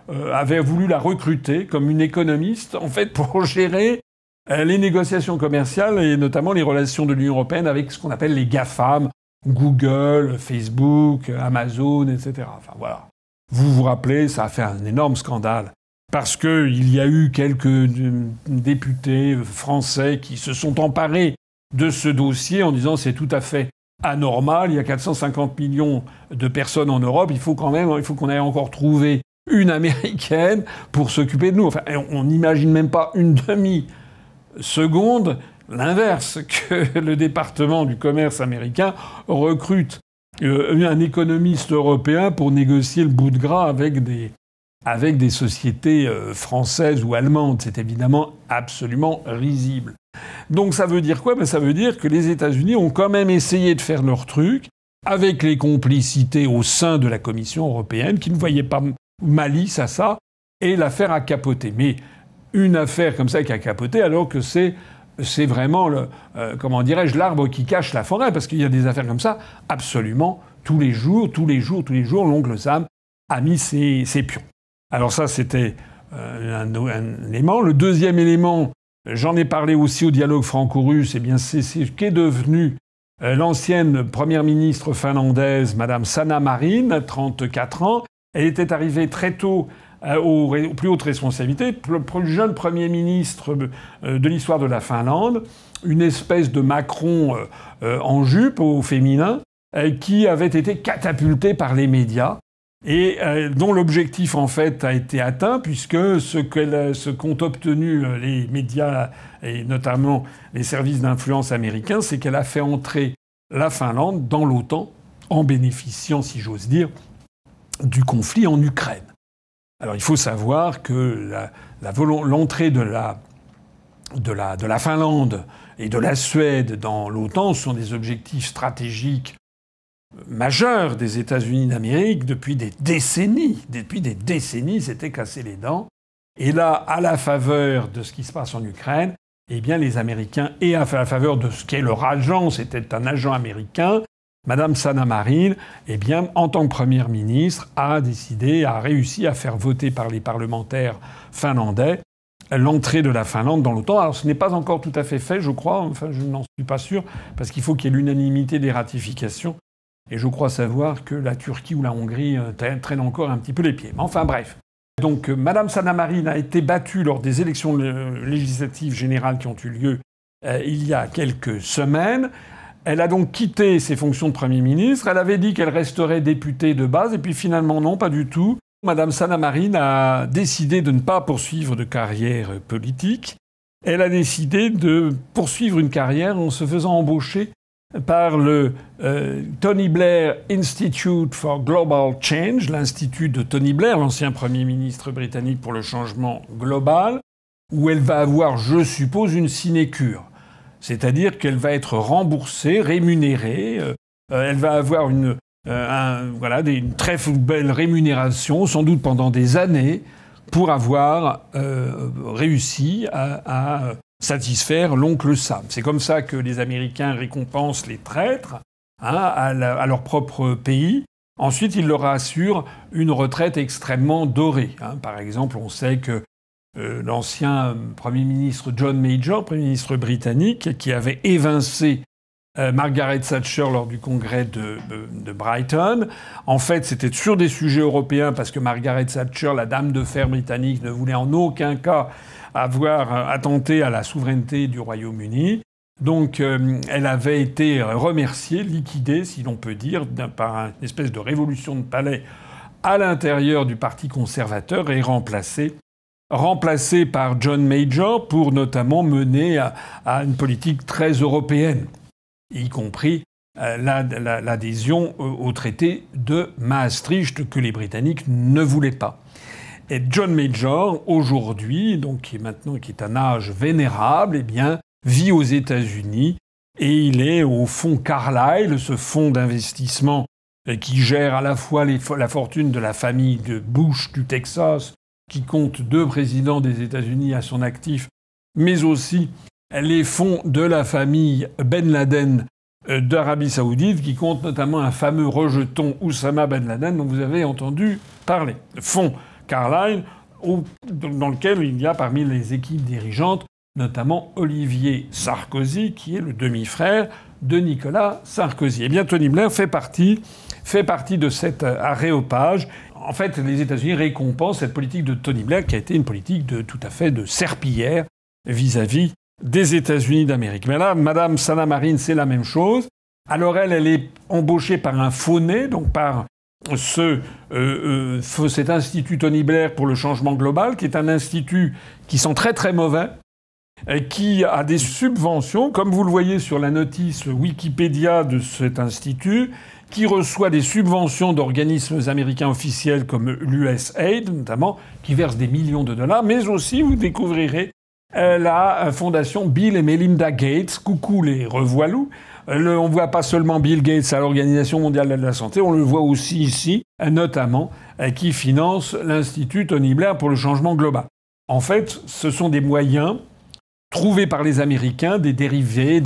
avait voulu la recruter comme une économiste, en fait, pour gérer les négociations commerciales et notamment les relations de l'Union européenne avec ce qu'on appelle les GAFAM, Google, Facebook, Amazon, etc. Enfin, voilà. Vous vous rappelez, ça a fait un énorme scandale. Parce qu'il y a eu quelques députés français qui se sont emparés de ce dossier en disant c'est tout à fait anormal, il y a 450 millions de personnes en Europe, il faut qu'on aille encore trouver une Américaine pour s'occuper de nous. Enfin, on n'imagine même pas une demi-seconde l'inverse, que le département du commerce américain recrute un économiste européen pour négocier le bout de gras avec des sociétés françaises ou allemandes. C'est évidemment absolument risible. Donc ça veut dire quoi ? Ça veut dire que les États-Unis ont quand même essayé de faire leur truc, avec les complicités au sein de la Commission européenne, qui ne voyait pas malice à ça, et l'affaire a capoté. Mais une affaire comme ça qui a capoté, alors que c'est vraiment l'arbre qui cache la forêt, parce qu'il y a des affaires comme ça absolument tous les jours, l'oncle Sam a mis ses pions. Alors ça, c'était un élément. Le deuxième élément, j'en ai parlé aussi au dialogue franco-russe, c'est ce qu'est devenu l'ancienne première ministre finlandaise, Madame Sanna Marin, 34 ans. Elle était arrivée très tôt aux plus hautes responsabilités, le plus jeune Premier ministre de l'histoire de la Finlande, une espèce de Macron en jupe au féminin, qui avait été catapulté par les médias et dont l'objectif en fait a été atteint, puisque ce qu'ont obtenu les médias et notamment les services d'influence américains, c'est qu'elle a fait entrer la Finlande dans l'OTAN en bénéficiant, si j'ose dire, du conflit en Ukraine. Alors il faut savoir que l'entrée de la Finlande et de la Suède dans l'OTAN sont des objectifs stratégiques majeurs des États-Unis d'Amérique depuis des décennies. Depuis des décennies, c'était cassé les dents. Et là, à la faveur de ce qui se passe en Ukraine, eh bien les Américains, et à la faveur de ce qu'est leur agent, c'était un agent américain, Madame Sanna Marin, eh bien, en tant que Première ministre, a réussi à faire voter par les parlementaires finlandais l'entrée de la Finlande dans l'OTAN. Alors ce n'est pas encore tout à fait fait, je crois, enfin je n'en suis pas sûr, parce qu'il faut qu'il y ait l'unanimité des ratifications. Et je crois savoir que la Turquie ou la Hongrie traînent encore un petit peu les pieds. Mais enfin bref. Donc Madame Sanna Marin a été battue lors des élections législatives générales qui ont eu lieu il y a quelques semaines. Elle a donc quitté ses fonctions de Premier ministre. Elle avait dit qu'elle resterait députée de base, et puis finalement non, pas du tout. Madame Sanna Marin a décidé de ne pas poursuivre de carrière politique. Elle a décidé de poursuivre une carrière en se faisant embaucher par le Tony Blair Institute for Global Change, l'institut de Tony Blair, l'ancien Premier ministre britannique pour le changement global, où elle va avoir, je suppose, une sinécure. C'est-à-dire qu'elle va être remboursée, rémunérée, elle va avoir une très belle rémunération, sans doute pendant des années, pour avoir réussi à satisfaire l'oncle Sam. C'est comme ça que les Américains récompensent les traîtres à leur propre pays. Ensuite, ils leur assurent une retraite extrêmement dorée. Par exemple, on sait que l'ancien Premier ministre John Major, Premier ministre britannique, qui avait évincé Margaret Thatcher lors du congrès de Brighton. En fait, c'était sur des sujets européens parce que Margaret Thatcher, la dame de fer britannique, ne voulait en aucun cas avoir attenté à la souveraineté du Royaume-Uni. Donc, elle avait été remerciée, liquidée, si l'on peut dire, par une espèce de révolution de palais à l'intérieur du Parti conservateur et remplacée par John Major pour notamment mener à une politique très européenne, y compris l'adhésion au traité de Maastricht que les Britanniques ne voulaient pas. Et John Major, aujourd'hui, donc qui est un âge vénérable, eh bien, vit aux États-Unis et il est au fonds Carlyle, ce fonds d'investissement qui gère à la fois la fortune de la famille de Bush du Texas, qui compte 2 présidents des États-Unis à son actif, mais aussi les fonds de la famille Ben Laden d'Arabie Saoudite, qui compte notamment un fameux rejeton Oussama Ben Laden dont vous avez entendu parler. Fonds Carlyle, dans lequel il y a parmi les équipes dirigeantes notamment Olivier Sarkozy, qui est le demi-frère de Nicolas Sarkozy. Eh bien, Tony Blair fait partie de cet aréopage. En fait, les États-Unis récompensent cette politique de Tony Blair, qui a été une politique tout à fait de serpillière vis-à-vis des États-Unis d'Amérique. Mais là, Madame Sanna Marin, c'est la même chose. Alors elle est embauchée par un faux-né, donc par cet institut Tony Blair pour le changement global, qui est un institut qui sent très très mauvais, qui a des subventions, comme vous le voyez sur la notice Wikipédia de cet institut, qui reçoit des subventions d'organismes américains officiels comme l'USAID, notamment, qui versent des millions de dollars, mais aussi, vous découvrirez, la fondation Bill et Melinda Gates, coucou les revoilous. On ne voit pas seulement Bill Gates à l'Organisation mondiale de la santé, on le voit aussi ici, notamment, qui finance l'Institut Tony Blair pour le changement global. En fait, ce sont des moyens trouvés par les Américains, des dérivés,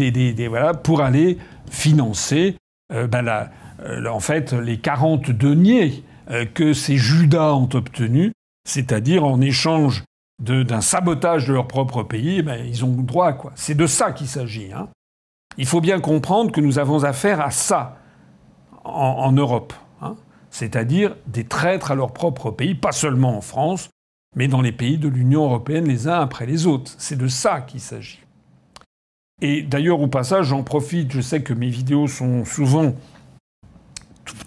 pour aller financer en fait, les 40 deniers que ces Judas ont obtenus, c'est-à-dire en échange d'un sabotage de leur propre pays, ils ont le droit, quoi. C'est de ça qu'il s'agit. Il faut bien comprendre que nous avons affaire à ça en Europe. C'est-à-dire des traîtres à leur propre pays, pas seulement en France, mais dans les pays de l'Union européenne les uns après les autres. C'est de ça qu'il s'agit. Et d'ailleurs, au passage, j'en profite, je sais que mes vidéos sont souvent,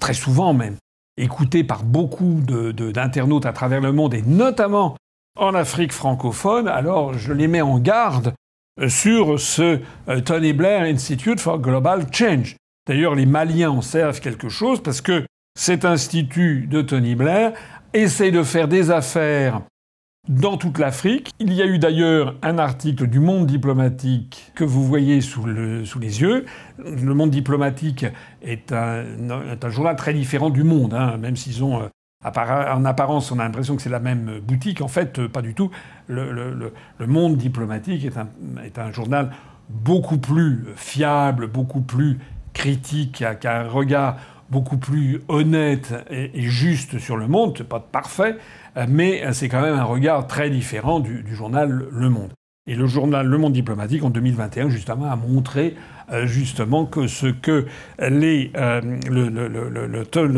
très souvent même, écoutées par beaucoup d'internautes à travers le monde, et notamment en Afrique francophone, alors je les mets en garde sur ce Tony Blair Institute for Global Change. D'ailleurs, les Maliens en servent quelque chose parce que cet institut de Tony Blair essaye de faire des affaires dans toute l'Afrique. Il y a eu d'ailleurs un article du Monde diplomatique que vous voyez sous les yeux. Le Monde diplomatique est un journal très différent du Monde, même s'ils ont... en apparence, on a l'impression que c'est la même boutique. En fait, pas du tout. Le Monde diplomatique est un journal beaucoup plus fiable, beaucoup plus critique, qui a un regard beaucoup plus honnête et juste sur le monde. C'est pas parfait, mais c'est quand même un regard très différent du journal Le Monde. Et le journal Le Monde diplomatique, en 2021, justement, a montré justement que ce que le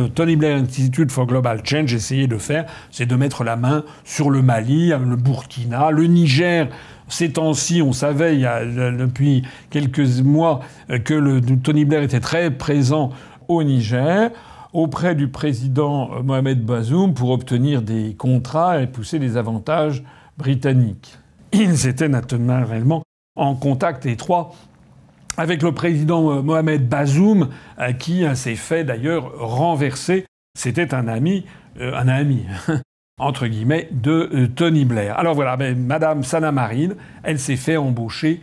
Tony Blair Institute for Global Change essayait de faire, c'est de mettre la main sur le Mali, le Burkina, le Niger. Ces temps-ci, on savait depuis quelques mois que Tony Blair était très présent au Niger, auprès du président Mohamed Bazoum, pour obtenir des contrats et pousser les avantages britanniques. Ils étaient naturellement en contact étroit avec le président Mohamed Bazoum, qui s'est fait d'ailleurs renverser. C'était un ami, entre guillemets, de Tony Blair. Alors voilà, Madame Sanna Marin, elle s'est fait embaucher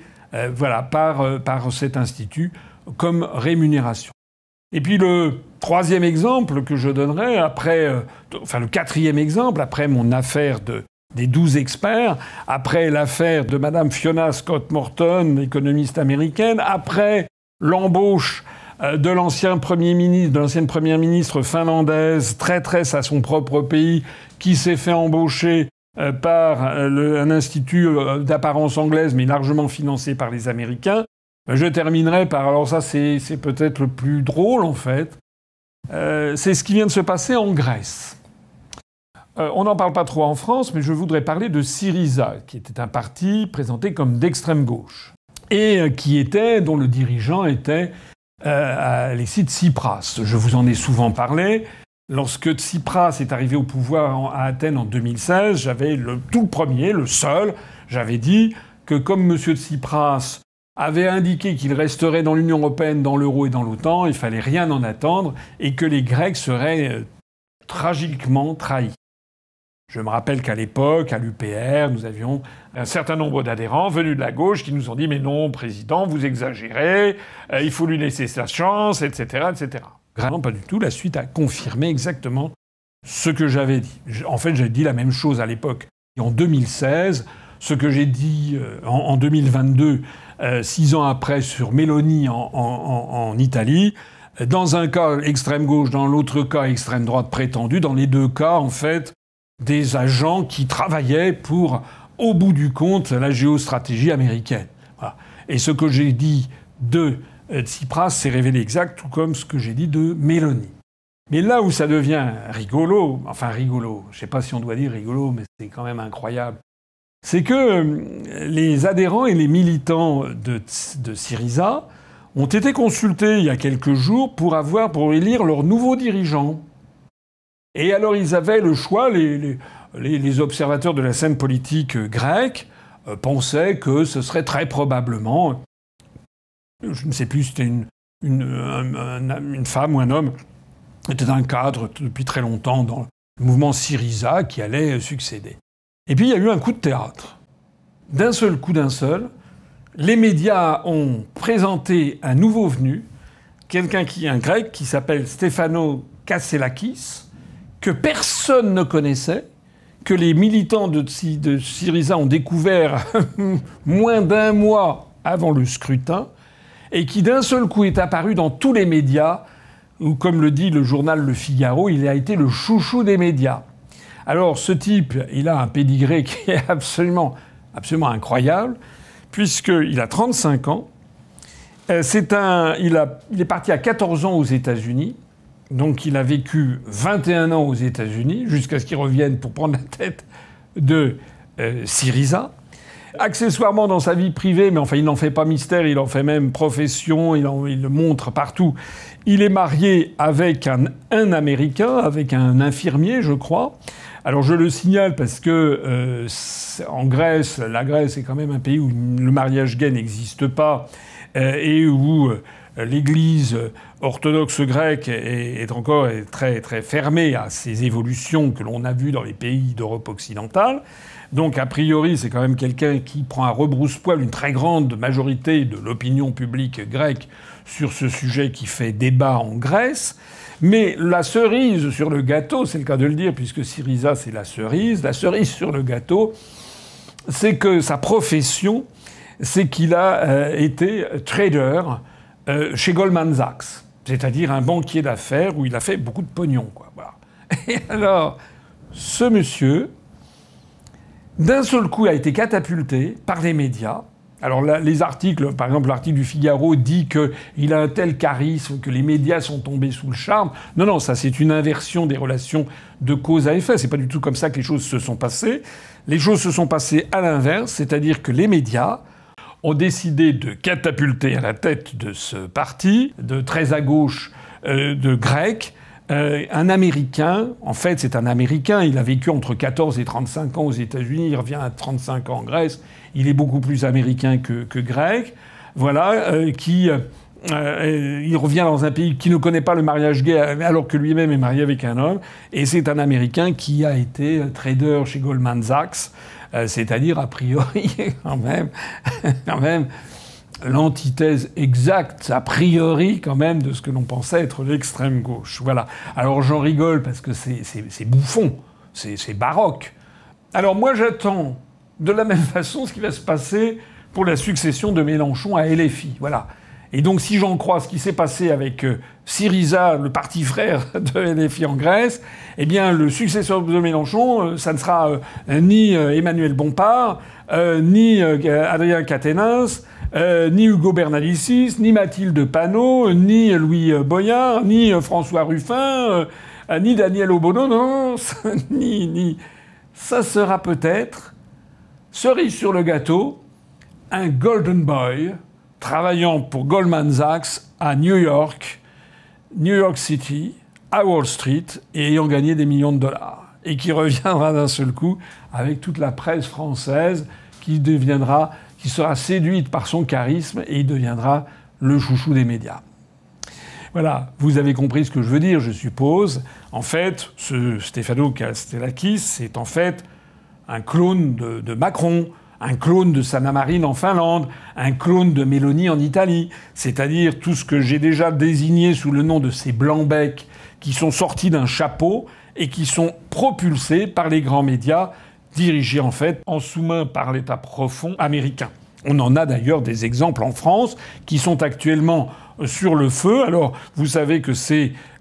par cet institut comme rémunération. Et puis le troisième exemple que je donnerai, le quatrième exemple, après mon affaire des 12 experts, après l'affaire de Madame Fiona Scott Morton, économiste américaine, après l'embauche de l'ancienne première ministre finlandaise, traîtresse à son propre pays, qui s'est fait embaucher par un institut d'apparence anglaise, mais largement financé par les Américains. Je terminerai par... Alors ça, c'est peut-être le plus drôle, en fait. C'est ce qui vient de se passer en Grèce. On n'en parle pas trop en France, mais je voudrais parler de Syriza, qui était un parti présenté comme d'extrême gauche, et dont le dirigeant était Alexis Tsipras. Je vous en ai souvent parlé. Lorsque Tsipras est arrivé au pouvoir à Athènes en 2016, j'avais le seul, j'avais dit que comme M. Tsipras avait indiqué qu'il resterait dans l'Union européenne, dans l'euro et dans l'OTAN, il fallait rien en attendre et que les Grecs seraient tragiquement trahis. Je me rappelle qu'à l'époque, à l'UPR, nous avions un certain nombre d'adhérents venus de la gauche qui nous ont dit « Mais non, président, vous exagérez, il faut lui laisser sa chance, etc. etc. » Vraiment pas du tout. La suite a confirmé exactement ce que j'avais dit. En fait, j'avais dit la même chose à l'époque. Et en 2016, ce que j'ai dit en 2022, 6 ans après, sur Meloni en Italie, dans un cas extrême gauche, dans l'autre cas extrême droite prétendue, dans les deux cas, en fait, des agents qui travaillaient pour, au bout du compte, la géostratégie américaine. Voilà. Et ce que j'ai dit de Tsipras s'est révélé exact, tout comme ce que j'ai dit de Meloni. Mais là où ça devient rigolo, je sais pas si on doit dire rigolo, mais c'est quand même incroyable, c'est que les adhérents et les militants de Syriza ont été consultés il y a quelques jours pour élire leur nouveau dirigeant. Et alors ils avaient le choix, les observateurs de la scène politique grecque pensaient que ce serait très probablement, je ne sais plus si c'était une femme ou un homme, était un cadre depuis très longtemps dans le mouvement Syriza qui allait succéder. Et puis il y a eu un coup de théâtre. D'un seul, les médias ont présenté un nouveau venu, un grec qui s'appelle Stéphanos Kasselakis, que personne ne connaissait, que les militants de Syriza ont découvert moins d'un mois avant le scrutin, et qui d'un seul coup est apparu dans tous les médias, ou comme le dit le journal Le Figaro, il a été le chouchou des médias. Alors ce type, il a un pédigré qui est absolument incroyable, puisqu'il a 35 ans. Il est parti à 14 ans aux États-Unis. Donc il a vécu 21 ans aux États-Unis, jusqu'à ce qu'il revienne pour prendre la tête de Syriza. Accessoirement dans sa vie privée, mais enfin il n'en fait pas mystère, il en fait même profession, il le montre partout. Il est marié avec un Américain, avec un infirmier, je crois. Alors je le signale parce que en Grèce, la Grèce est quand même un pays où le mariage gay n'existe pas et où l'Église orthodoxe grecque est encore très, très fermée à ces évolutions que l'on a vues dans les pays d'Europe occidentale. Donc, a priori, c'est quand même quelqu'un qui prend à rebrousse-poil une très grande majorité de l'opinion publique grecque sur ce sujet qui fait débat en Grèce. Mais la cerise sur le gâteau, c'est le cas de le dire, puisque Syriza, c'est la cerise sur le gâteau, c'est que sa profession, c'est qu'il a été trader chez Goldman Sachs, c'est-à-dire un banquier d'affaires où il a fait beaucoup de pognon, quoi. Voilà. Et alors, ce monsieur, d'un seul coup, a été catapulté par les médias. Alors là, les articles, par exemple, l'article du Figaro dit qu'il a un tel charisme que les médias sont tombés sous le charme. Non, ça c'est une inversion des relations de cause à effet. C'est pas du tout comme ça que les choses se sont passées. Les choses se sont passées à l'inverse, c'est-à-dire que les médias ont décidé de catapulter à la tête de ce parti, de très à gauche, de grec, un Américain. En fait, c'est un Américain. Il a vécu entre 14 et 35 ans aux États-Unis. Il revient à 35 ans en Grèce. Il est beaucoup plus américain que grec. Voilà, qui Il revient dans un pays qui ne connaît pas le mariage gay alors que lui-même est marié avec un homme. Et c'est un Américain qui a été trader chez Goldman Sachs, c'est-à-dire a priori quand même l'antithèse exacte, a priori quand même, de ce que l'on pensait être l'extrême gauche. Voilà. Alors j'en rigole parce que c'est bouffon, c'est baroque. Alors moi j'attends de la même façon ce qui va se passer pour la succession de Mélenchon à LFI. Voilà. Et donc si j'en crois ce qui s'est passé avec Syriza, le parti frère de LFI en Grèce, eh bien le successeur de Mélenchon, ça ne sera ni Emmanuel Bompard, ni Adrien Quatennens, ni Hugo Bernalicis, ni Mathilde Panot, ni Louis Boyard, ni François Ruffin, ni Daniel Obono, non, ni... Ça sera peut-être, cerise sur le gâteau, un golden boy travaillant pour Goldman Sachs à New York City, à Wall Street, et ayant gagné des millions de dollars. Et qui reviendra d'un seul coup avec toute la presse française qui sera séduite par son charisme et il deviendra le chouchou des médias. Voilà, vous avez compris ce que je veux dire, je suppose. En fait, ce Stefano Castellakis, c'est en fait un clone de Macron, un clone de Sanna Marin en Finlande, un clone de Meloni en Italie. C'est-à-dire tout ce que j'ai déjà désigné sous le nom de ces blancs-becs qui sont sortis d'un chapeau et qui sont propulsés par les grands médias, dirigés en fait en sous-main par l'État profond américain. On en a d'ailleurs des exemples en France qui sont actuellement sur le feu. Alors, vous savez que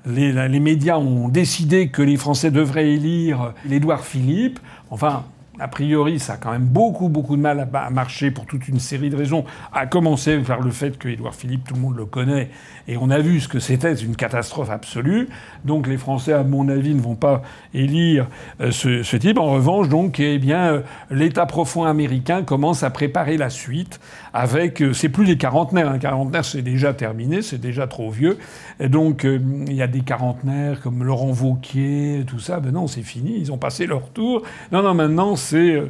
les médias ont décidé que les Français devraient élire l'Édouard Philippe. Enfin, a priori, ça a quand même beaucoup de mal à marcher pour toute une série de raisons, à commencer par le fait que Édouard Philippe, tout le monde le connaît, et on a vu ce que c'était, une catastrophe absolue. Donc les Français, à mon avis, ne vont pas élire ce type. En revanche, donc, eh bien, l'État profond américain commence à préparer la suite avec... c'est plus les quarantenaires. Un quarantenaire, c'est déjà terminé, c'est déjà trop vieux. Et donc, il y a des quarantenaires comme Laurent Wauquiez, tout ça. Ben non, c'est fini, ils ont passé leur tour. Non, maintenant, c'est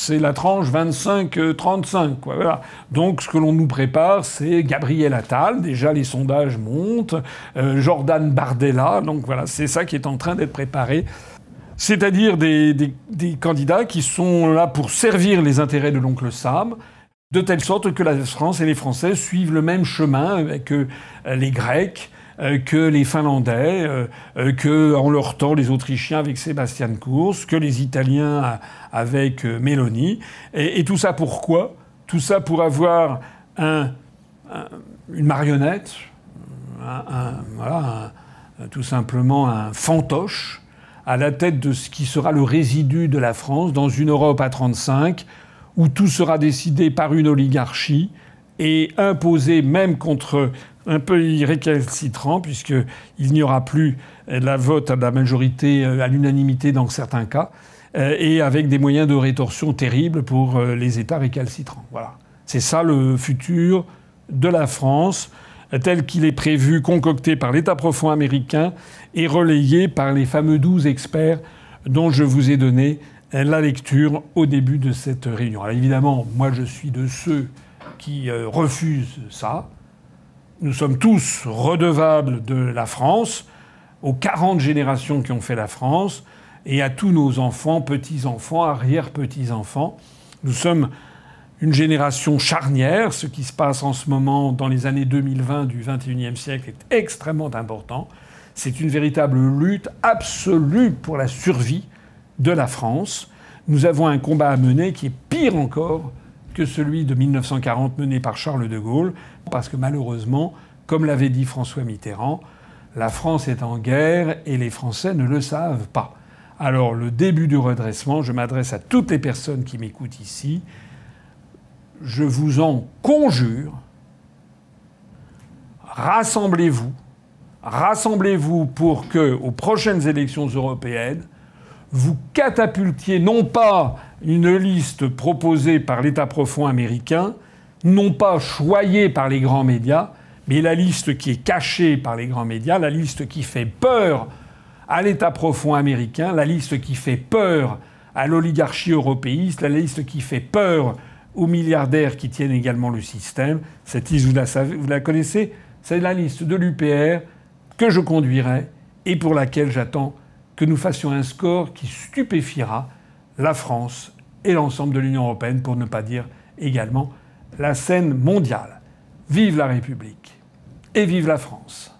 la tranche 25-35, quoi. Voilà. Donc, ce que l'on nous prépare, c'est Gabriel Attal. Déjà, les sondages montent. Jordan Bardella. Donc, voilà, c'est ça qui est en train d'être préparé. C'est-à-dire des candidats qui sont là pour servir les intérêts de l'oncle Sam, de telle sorte que la France et les Français suivent le même chemin que les Grecs, que les Finlandais, que en leur temps les Autrichiens avec Sébastien Kurz, que les Italiens avec Meloni. Et tout ça pourquoi ? Tout ça pour avoir une marionnette, tout simplement un fantoche à la tête de ce qui sera le résidu de la France dans une Europe à 35, où tout sera décidé par une oligarchie et imposé même contre un pays récalcitrant, puisqu'il n'y aura plus la vote à la majorité, à l'unanimité dans certains cas, et avec des moyens de rétorsion terribles pour les États récalcitrants. Voilà. C'est ça le futur de la France, tel qu'il est prévu, concocté par l'État profond américain et relayé par les fameux 12 experts dont je vous ai donné la lecture au début de cette réunion. Alors évidemment, moi je suis de ceux qui refusent ça. Nous sommes tous redevables de la France, aux 40 générations qui ont fait la France, et à tous nos enfants, petits-enfants, arrière-petits-enfants. Nous sommes une génération charnière. Ce qui se passe en ce moment dans les années 2020 du XXIe siècle est extrêmement important. C'est une véritable lutte absolue pour la survie de la France. Nous avons un combat à mener qui est pire encore que celui de 1940 mené par Charles de Gaulle, parce que malheureusement, comme l'avait dit François Mitterrand, la France est en guerre et les Français ne le savent pas. Alors le début du redressement, je m'adresse à toutes les personnes qui m'écoutent ici, je vous en conjure, rassemblez-vous pour que, aux prochaines élections européennes, vous catapultiez non pas une liste proposée par l'État profond américain, non pas choyée par les grands médias, mais la liste qui est cachée par les grands médias, la liste qui fait peur à l'État profond américain, la liste qui fait peur à l'oligarchie européiste, la liste qui fait peur aux milliardaires qui tiennent également le système. Cette liste, vous la connaissez ? C'est la liste de l'UPR que je conduirai et pour laquelle j'attends que nous fassions un score qui stupéfiera la France et l'ensemble de l'Union européenne, pour ne pas dire également la scène mondiale. Vive la République et vive la France!